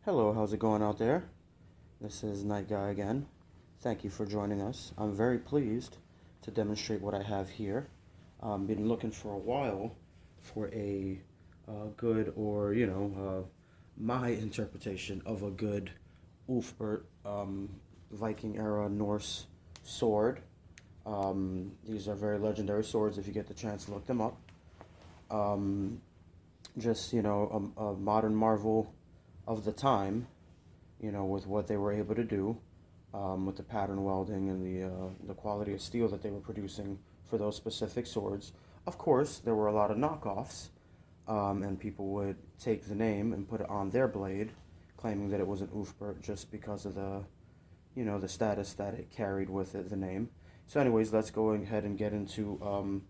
Hello, how's it going out there? This is Night Guy again. Thank you for joining us. I'm very pleased to demonstrate what I have here. Been looking for a while for a good, or my interpretation of a good Ulfberht Viking era Norse sword. These are very legendary swords if you get the chance to look them up. Um, just a modern marvel of the time, with what they were able to do, with the pattern welding and the quality of steel that they were producing for those specific swords. Of course, there were a lot of knockoffs, and people would take the name and put it on their blade, claiming that it was an Ulfberht just because of the status that it carried with it, the name. So, anyways, let's go ahead and get into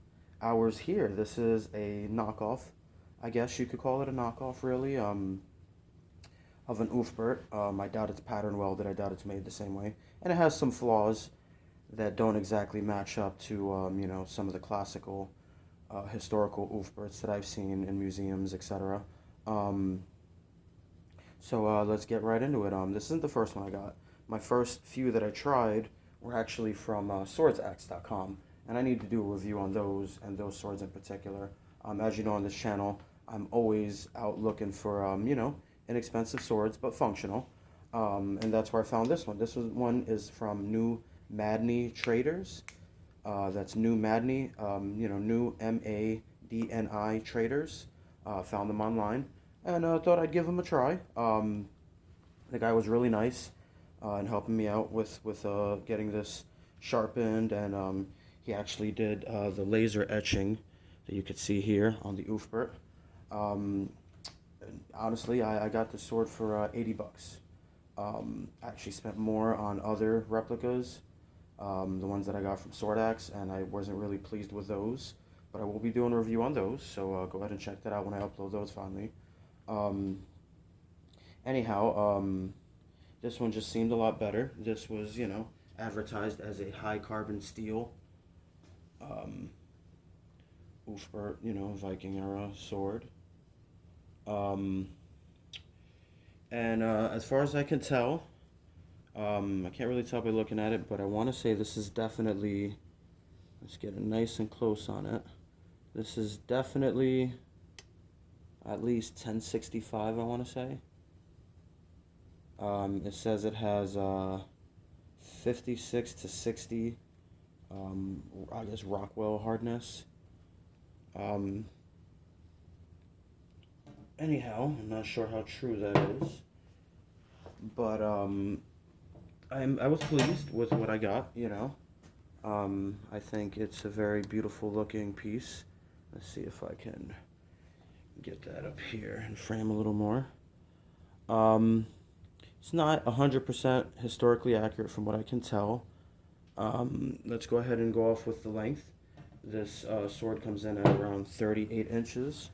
ours here. This is a knockoff. I guess you could call it a knockoff, really. Of an Ulfberht. I doubt it's pattern welded. I doubt it's made the same way, and it has some flaws that don't exactly match up to some of the classical historical Ulfberhts that I've seen in museums, etc. So let's get right into it. This isn't the first one I got. My first few that I tried were actually from swordsaxe.com, and I need to do a review on those and those swords in particular. As you know, on this channel, I'm always out looking for inexpensive swords but functional, and that's where I found this one. One is from New Madni Traders. That's New Madni, New Madni Traders. Found them online and thought I'd give them a try. The guy was really nice in helping me out with getting this sharpened, and he actually did the laser etching that you could see here on the Ulfberht. Honestly, I got the sword for 80 bucks. I actually spent more on other replicas, the ones that I got from Sword Axe, and I wasn't really pleased with those. But I will be doing a review on those, so go ahead and check that out when I upload those finally. Anyhow, this one just seemed a lot better. This was, advertised as a high carbon steel Ulfberht, Viking era sword. And as far as I can tell, I can't really tell by looking at it, but I want to say this is definitely, let's get it nice and close on it. This is definitely at least 1065, I want to say. It says it has 56 to 60, I guess, Rockwell hardness. Anyhow, I'm not sure how true that is, but I was pleased with what I got. I think it's a very beautiful looking piece. Let's see if I can get that up here and frame a little more. It's not 100% historically accurate from what I can tell. Let's go ahead and go off with the length. This sword comes in at around 38 inches.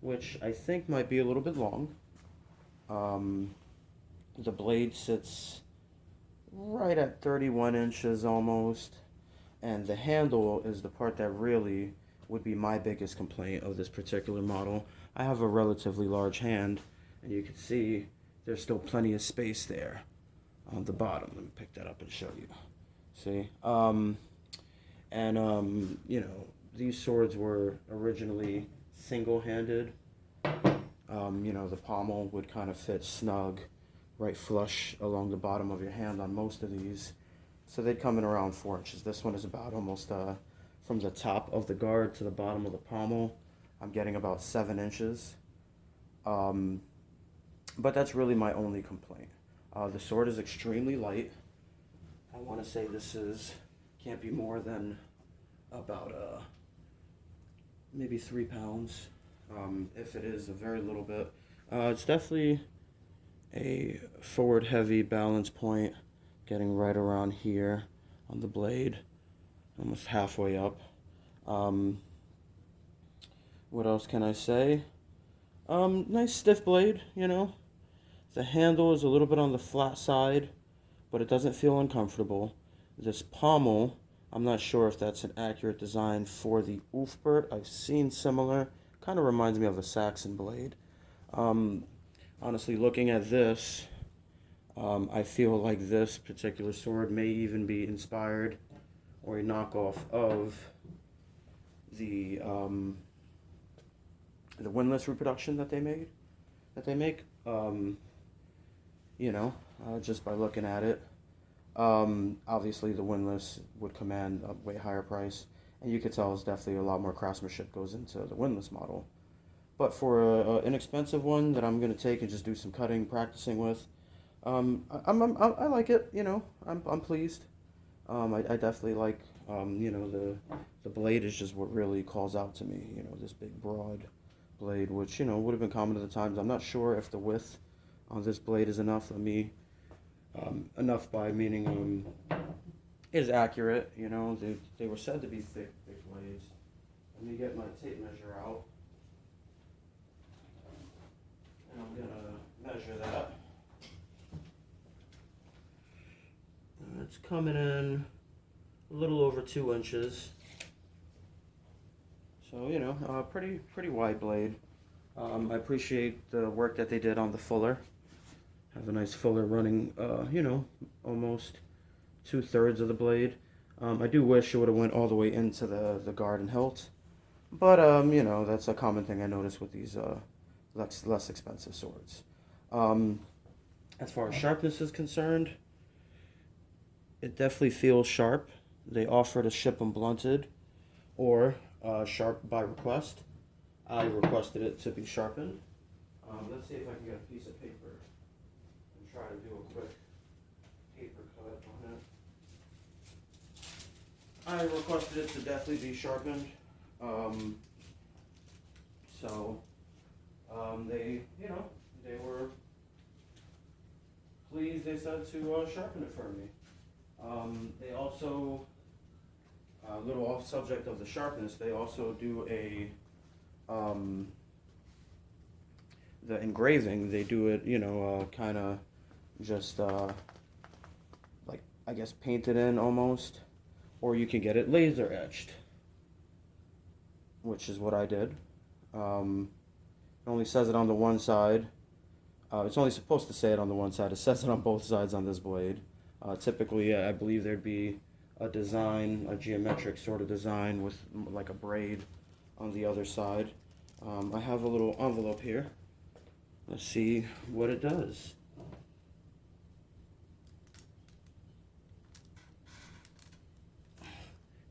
Which I think might be a little bit long. The blade sits right at 31 inches almost, and the handle is the part that really would be my biggest complaint of this particular model. I have a relatively large hand, and you can see there's still plenty of space there on the bottom. Let me pick that up and show you. See? These swords were originally single-handed. The pommel would kind of fit snug right flush along the bottom of your hand on most of these, so they'd come in around 4 inches. This one is about almost from the top of the guard to the bottom of the pommel, I'm getting about 7 inches, but that's really my only complaint. The sword is extremely light. I want to say this can't be more than about maybe 3 pounds. If it is a very little bit. It's definitely a forward heavy balance point, getting right around here on the blade, almost halfway up. What else can I say? Nice stiff blade, The handle is a little bit on the flat side, but it doesn't feel uncomfortable. This pommel, I'm not sure if that's an accurate design for the Ulfberht. I've seen similar. Kind of reminds me of a Saxon blade. honestly, looking at this, I feel like this particular sword may even be inspired or a knockoff of the windlass reproduction that they make. You know, just by looking at it. Obviously, the windlass would command a way higher price, and you could tell it's definitely a lot more craftsmanship goes into the windlass model. But for a inexpensive one that I'm gonna take and just do some cutting, practicing with, I like it. You know, I'm pleased. I definitely like, you know, the blade is just what really calls out to me. You know, this big broad blade, which, you know, would have been common at the times. I'm not sure if the width on this blade is enough. Enough by meaning is accurate. You know, they were said to be thick blades. Let me get my tape measure out, and I'm gonna measure that. It's coming in a little over 2 inches. So, you know, pretty wide blade. I appreciate the work that they did on the fuller. Have a nice fuller running, you know, almost 2/3 of the blade. I do wish it would have went all the way into the guard and hilt, but you know, that's a common thing I notice with these less expensive swords. As far as sharpness is concerned, it definitely feels sharp. They offer to ship them blunted or sharp by request. I requested it to be sharpened. Let's see if I can get a piece of paper and try to do a quick paper cut on it. I requested it to definitely be sharpened. They, you know, they were pleased, they said, to sharpen it for me. They also, a little off subject of the sharpness, they also do the engraving. They do it, you know, kind of just like, I guess, painted in almost, or you can get it laser etched, which is what I did. It only says it on the one side. It's only supposed to say it on the one side. It says it on both sides on this blade. Typically, I believe there'd be a design, a geometric sort of design with like a braid on the other side. I have a little envelope here. Let's see what it does.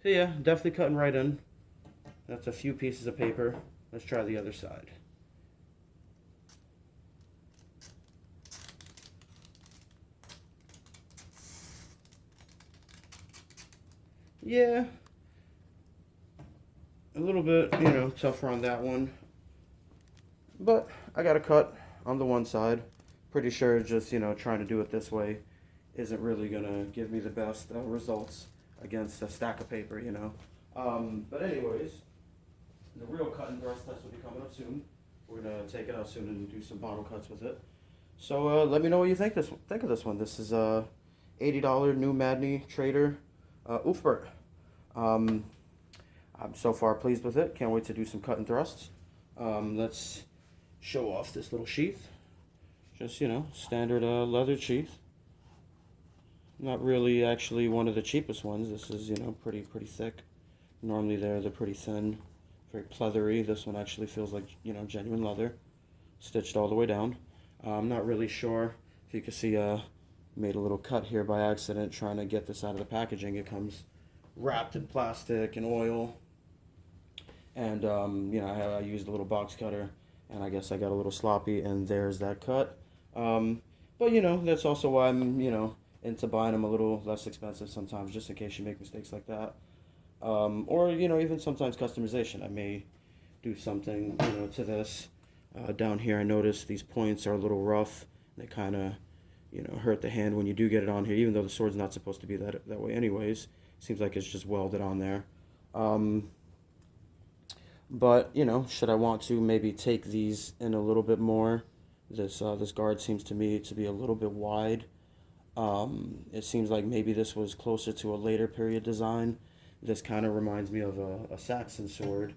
So yeah, definitely cutting right in. That's a few pieces of paper. Let's try the other side. Yeah, a little bit, you know, tougher on that one. But I got a cut on the one side. Pretty sure just, you know, trying to do it this way isn't really going to give me the best results against a stack of paper, you know. But anyways, the real cut and thrust test will be coming up soon. We're going to take it out soon and do some bottle cuts with it. So let me know what you think of this one. This is $80 new Madni Trader Ulfberht. I'm so far pleased with it. Can't wait to do some cut and thrusts. Let's show off this little sheath. Just, you know, standard leather sheath. Not really actually one of the cheapest ones. This is, you know, pretty thick. Normally they're pretty thin, very pleathery. This one actually feels like, you know, genuine leather, stitched all the way down. I'm not really sure if you can see, made a little cut here by accident trying to get this out of the packaging. It comes wrapped in plastic and oil, and you know, I used a little box cutter, and I guess I got a little sloppy, and there's that cut. But you know, that's also why I'm, you know, into buying them a little less expensive sometimes, just in case you make mistakes like that. Or, you know, even sometimes customization. I may do something, you know, to this. Down here I noticed these points are a little rough. They kind of, you know, hurt the hand when you do get it on here, even though the sword's not supposed to be that way anyways. Seems like it's just welded on there. But, you know, should I want to maybe take these in a little bit more? This guard seems to me to be a little bit wide. It seems like maybe this was closer to a later period design. This kind of reminds me of a Saxon sword,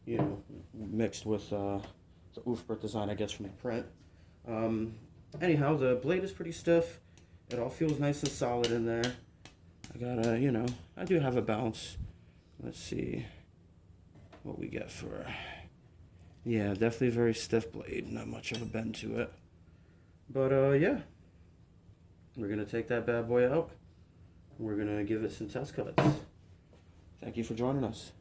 you know, mixed with the Ulfberht design, I guess, from the print. Anyhow, the blade is pretty stiff. It all feels nice and solid in there. I gotta, you know, I do have a bounce. Let's see what we get for... Yeah, definitely a very stiff blade. Not much of a bend to it. But, yeah. We're gonna take that bad boy out. We're gonna give it some test cuts. Thank you for joining us.